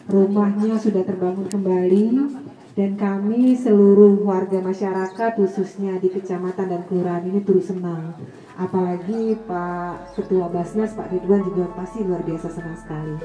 rumahnya sudah terbangun kembali, dan kami seluruh warga masyarakat khususnya di kecamatan dan kelurahan ini turut senang. Apalagi Pak Ketua Basnas, Pak Ridwan juga pasti luar biasa senang sekali.